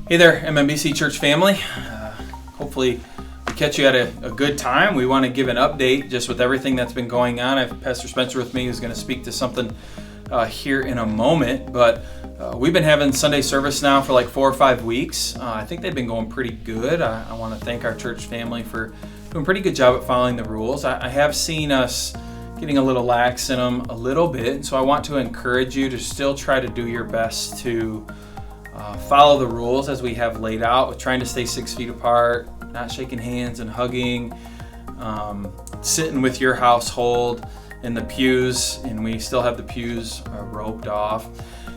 Hey there, MMBC Church family. Hopefully we catch you at a good time. We want to give an update just with everything that's been going on. I have Pastor Spencer with me who's going to speak to something here in a moment. But we've been having Sunday service now for like 4 or 5 weeks. I think they've been going pretty good. I want to thank our church family for doing a pretty good job at following the rules. I have seen us getting a little lax in them a little bit. So I want to encourage you to still try to do your best to follow the rules as we have laid out, with trying to stay 6 feet apart, not shaking hands and hugging, sitting with your household in the pews, and we still have the pews roped off.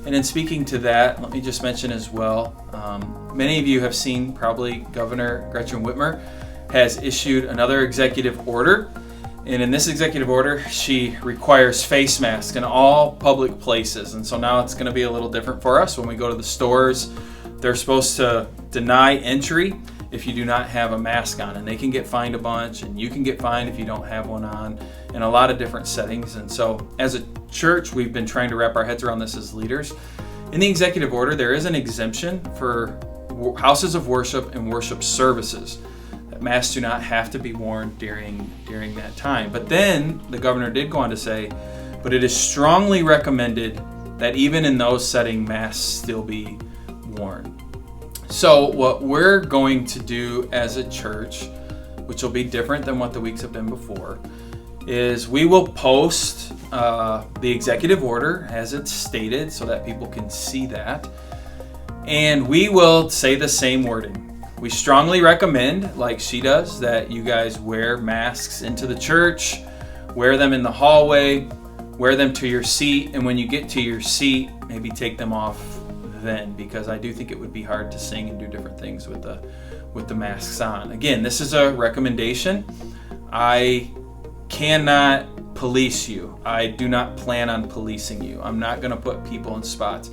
And in speaking to that, let me just mention as well, many of you have seen probably Governor Gretchen Whitmer has issued another executive order. And in this executive order, she requires face masks in all public places. And so now it's going to be a little different for us. When we go to the stores, they're supposed to deny entry if you do not have a mask on. And they can get fined a bunch, and you can get fined if you don't have one on, in a lot of different settings. And so as a church, we've been trying to wrap our heads around this as leaders. In the executive order, there is an exemption for houses of worship and worship services. Masks do not have to be worn during that time. But then the governor did go on to say, but it is strongly recommended that even in those settings, masks still be worn. So what we're going to do as a church, which will be different than what the weeks have been before, is we will post the executive order as it's stated so that people can see that. And we will say the same wording. We strongly recommend, like she does, that you guys wear masks into the church, wear them in the hallway, wear them to your seat, and when you get to your seat, maybe take them off then, because I do think it would be hard to sing and do different things with the masks on. Again, this is a recommendation. I cannot police you. I do not plan on policing you. I'm not going to put people in spots.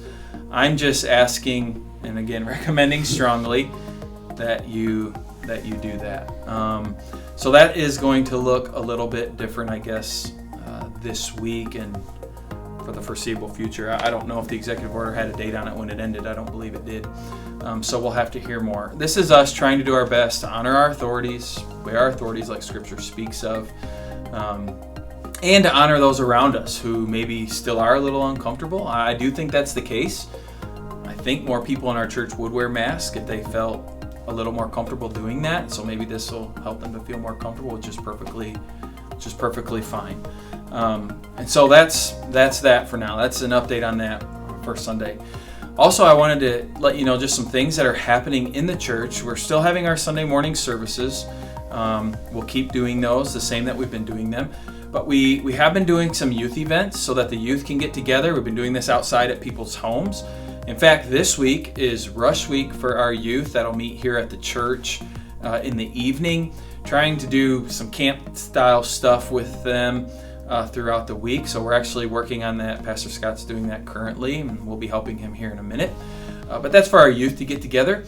I'm just asking, and again, recommending strongly, that you do that. So that is going to look a little bit different, I guess, this week and for the foreseeable future. I don't know if the executive order had a date on it when it ended. I don't believe it did. So we'll have to hear more. This is us trying to do our best to honor our authorities, obey our authorities like Scripture speaks of, and to honor those around us who maybe still are a little uncomfortable. I do think that's the case. I think more people in our church would wear masks if they felt a little more comfortable doing that. So maybe this will help them to feel more comfortable, which is perfectly fine. And so that's that for now. That's an update on that for Sunday. Also, I wanted to let you know just some things that are happening in the church. We're still having our Sunday morning services. We'll keep doing those the same that we've been doing them. But we have been doing some youth events so that the youth can get together. We've been doing this outside at people's homes. In fact, this week is rush week for our youth that'll meet here at the church in the evening, trying to do some camp-style stuff with them throughout the week. So we're actually working on that. Pastor Scott's doing that currently, and we'll be helping him here in a minute. But that's for our youth to get together.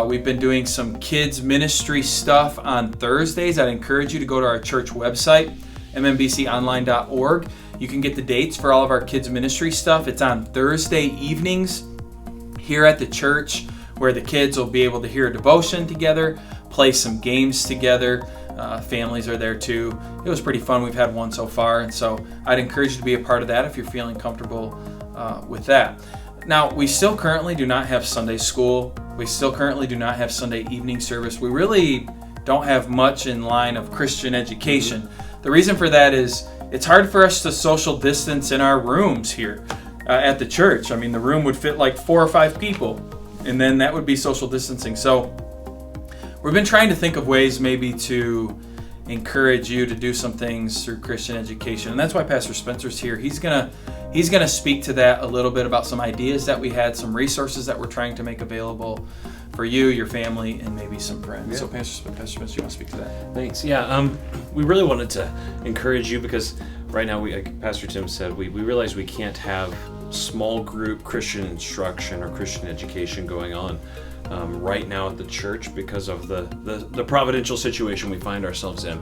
We've been doing some kids ministry stuff on Thursdays. I'd encourage you to go to our church website, mmbconline.org. You can get the dates for all of our kids ministry stuff. It's on Thursday evenings here at the church, where the kids will be able to hear a devotion together, play some games together. Families are there too. It was pretty fun. We've had one so far, and so I'd encourage you to be a part of that if you're feeling comfortable with that. Now, we still currently do not have Sunday school. We still currently do not have Sunday evening service. We really don't have much in line of Christian education. The reason for that is it's hard for us to social distance in our rooms here at the church. I mean, the room would fit like 4 or 5 people, and then that would be social distancing. So we've been trying to think of ways maybe to encourage you to do some things through Christian education, and that's why Pastor Spencer's here. He's gonna speak to that a little bit about some ideas that we had, some resources that we're trying to make available for you, your family, and maybe some friends. Yeah. So Pastor Spencer, you want to speak to that? Thanks. Yeah, we really wanted to encourage you because right now, like Pastor Tim said, we realize we can't have small group Christian instruction or Christian education going on right now at the church because of the providential situation we find ourselves in.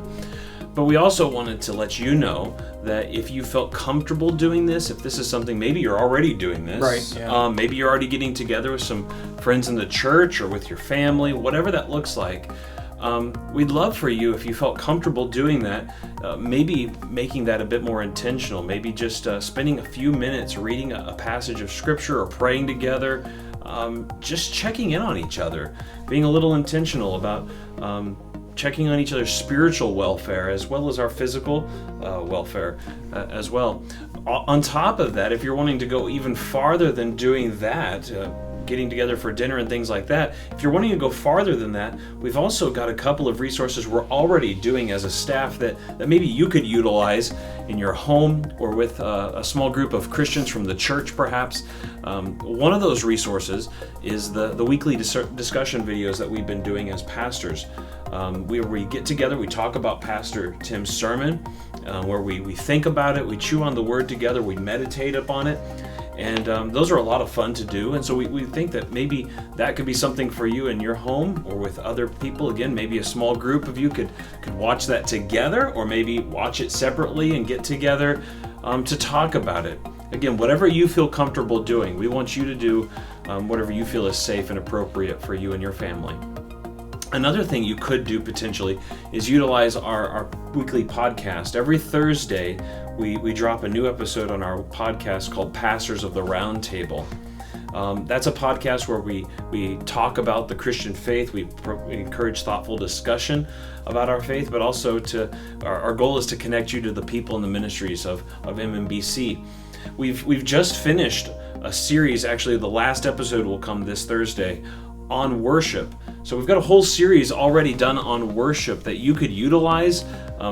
But we also wanted to let you know that if you felt comfortable doing this, if this is something, maybe you're already doing this, right? Yeah. Maybe you're already getting together with some friends in the church or with your family, whatever that looks like. We'd love for you, if you felt comfortable doing that, maybe making that a bit more intentional, maybe just spending a few minutes reading a passage of scripture or praying together, just checking in on each other, being a little intentional about checking on each other's spiritual welfare as well as our physical welfare as well. On top of that, if you're wanting to go even farther than doing that, getting together for dinner and things like that, if you're wanting to go farther than that, we've also got a couple of resources we're already doing as a staff that maybe you could utilize in your home or with a small group of Christians from the church perhaps. One of those resources is the weekly discussion videos that we've been doing as pastors. We get together, we talk about Pastor Tim's sermon, where we think about it, we chew on the word together, we meditate upon it. And those are a lot of fun to do. And so we think that maybe that could be something for you in your home or with other people. Again, maybe a small group of you could watch that together, or maybe watch it separately and get together to talk about it. Again, whatever you feel comfortable doing, we want you to do whatever you feel is safe and appropriate for you and your family. Another thing you could do potentially is utilize our weekly podcast. Every Thursday, we drop a new episode on our podcast called Pastors of the Round Table. That's a podcast where we talk about the Christian faith. We encourage thoughtful discussion about our faith, but also our goal is to connect you to the people and the ministries of MMBC. We've just finished a series. Actually, the last episode will come this Thursday on worship. So we've got a whole series already done on worship that you could utilize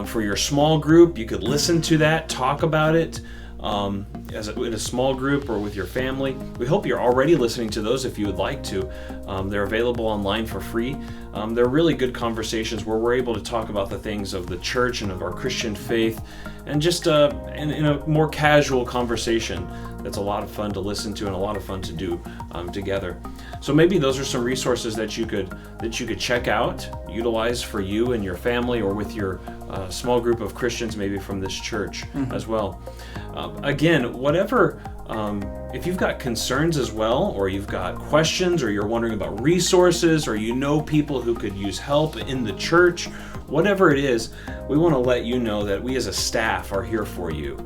for your small group. You could listen to that, talk about it in a small group or with your family. We hope you're already listening to those if you would like to. They're available online for free. They're really good conversations where we're able to talk about the things of the church and of our Christian faith, and just in a more casual conversation that's a lot of fun to listen to and a lot of fun to do together. So maybe those are some resources that you could check out, utilize for you and your family, or with your small group of Christians, maybe from this church as well. Again, whatever, if you've got concerns as well, or you've got questions, or you're wondering about resources, or you know people who could use help in the church, whatever it is, we want to let you know that we as a staff are here for you.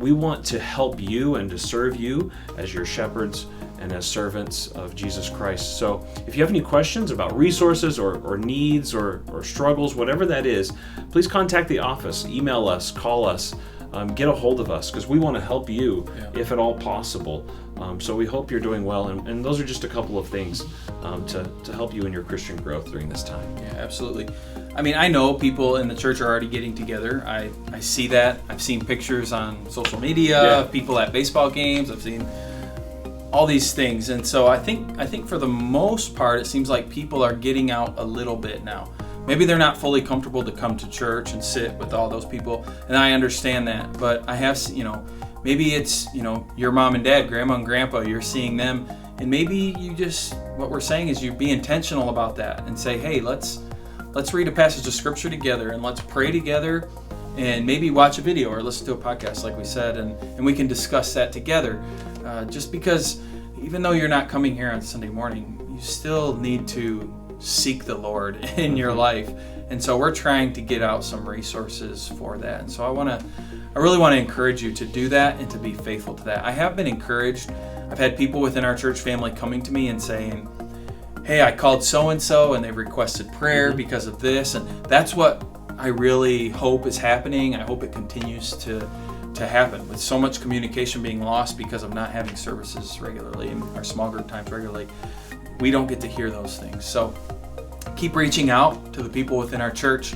We want to help you and to serve you as your shepherds and as servants of Jesus Christ. So if you have any questions about resources or needs or struggles, whatever that is, please contact the office, email us, call us, get a hold of us, because we want to help you if at all possible. So we hope you're doing well, and those are just a couple of things to help you in your Christian growth during this time. Yeah, absolutely. I mean, I know people in the church are already getting together. I see that. I've seen pictures on social media of people at baseball games. I've seen all these things. And so I think for the most part, it seems like people are getting out a little bit now. Maybe they're not fully comfortable to come to church and sit with all those people, and I understand that. But I have, maybe it's, your mom and dad, grandma and grandpa, you're seeing them, and maybe what we're saying is you be intentional about that and say, hey, let's read a passage of scripture together, and let's pray together, and maybe watch a video or listen to a podcast like we said, and we can discuss that together. Just because even though you're not coming here on Sunday morning, you still need to seek the Lord in your life. And so we're trying to get out some resources for that. And so I really want to encourage you to do that and to be faithful to that. I have been encouraged. I've had people within our church family coming to me and saying, hey, I called so-and-so and they've requested prayer because of this. And that's what I really hope is happening. I hope it continues to happen. With so much communication being lost because of not having services regularly and our small group times regularly, we don't get to hear those things. So keep reaching out to the people within our church.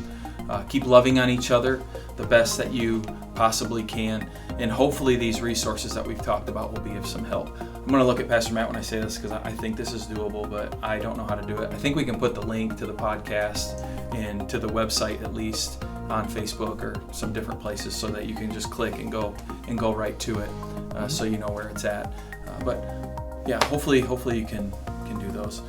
Keep loving on each other the best that you possibly can. And hopefully these resources that we've talked about will be of some help. I'm going to look at Pastor Matt when I say this because I think this is doable, but I don't know how to do it. I think we can put the link to the podcast and to the website at least on Facebook or some different places so that you can just click and go right to it, so you know where it's at. But yeah, hopefully you can do those.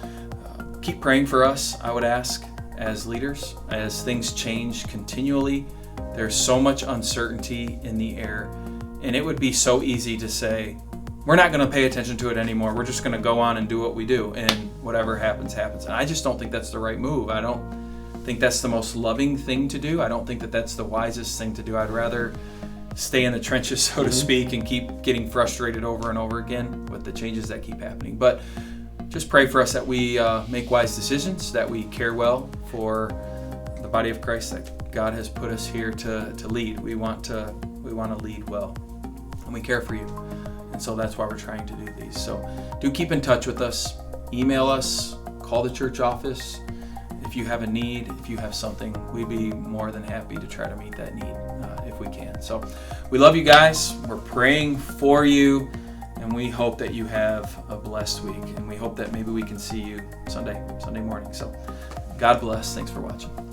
Keep praying for us, I would ask, as leaders, as things change continually There's so much uncertainty in the air, and it would be so easy to say, we're not going to pay attention to it anymore. We're just going to go on and do what we do, and whatever happens, happens. And I just don't think that's the right move. I don't think that's the most loving thing to do. I don't think that that's the wisest thing to do. I'd rather stay in the trenches, so to speak, and keep getting frustrated over and over again with the changes that keep happening. But just pray for us that we make wise decisions, that we care well for the body of Christ that God has put us here to lead. We want to lead well, and we care for you. And so that's why we're trying to do these. So do keep in touch with us. Email us, call the church office. If you have a need, if you have something, we'd be more than happy to try to meet that need if we can. So we love you guys. We're praying for you, and we hope that you have a blessed week. And we hope that maybe we can see you Sunday morning. So God bless. Thanks for watching.